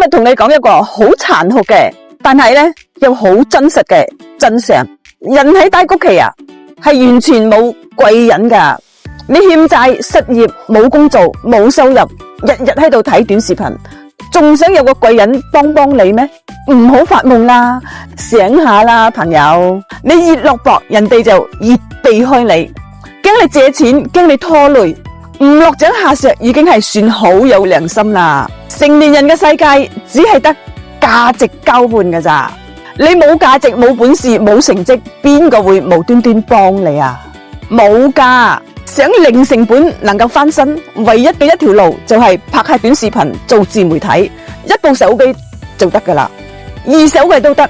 日同你講一個好殘酷嘅，但係咧又好真實嘅真相。人喺低谷期啊，係完全冇貴人噶。你欠債、失業、冇工做、冇收入，日日喺度睇短視頻，仲想有個貴人幫幫你咩？唔好發夢啦，醒下啦，朋友！你越落魄，人哋就越避開你，驚你借錢，驚你拖累，唔落井下石已經係算好有良心啦。成年人嘅世界只係得價值交換噶咋，你冇價值、冇本事、冇成績，邊個會無端端幫你啊？冇噶，想零成本能夠翻身，唯一嘅一條路就係拍下短視頻做自媒體，一部手機就得噶啦，二手嘅都得，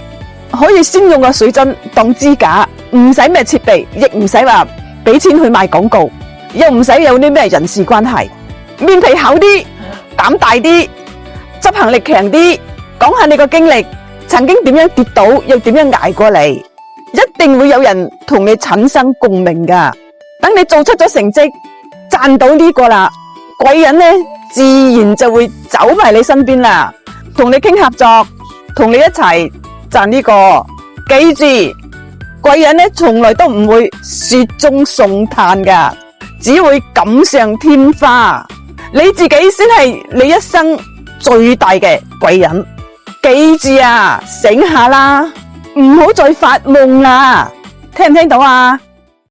可以先用個水樽當支架，唔使咩設備，亦唔使話俾錢去賣廣告，又唔使有啲咩人事關係，面皮厚啲，膽大啲，執行力強啲，講下你個經歷，曾經點樣跌倒，又點樣捱過嚟，一定會有人同你產生共鳴噶。等你做出咗成績，賺到呢個啦，貴人呢自然就會走埋你身邊啦，同你傾合作，同你一齊賺呢個。記住，貴人呢從來都唔會雪中送炭噶，只會錦上添花。你自己先係你一生最大嘅貴人。記住啊，醒下啦，唔好再發夢啦，聽唔聽到啊？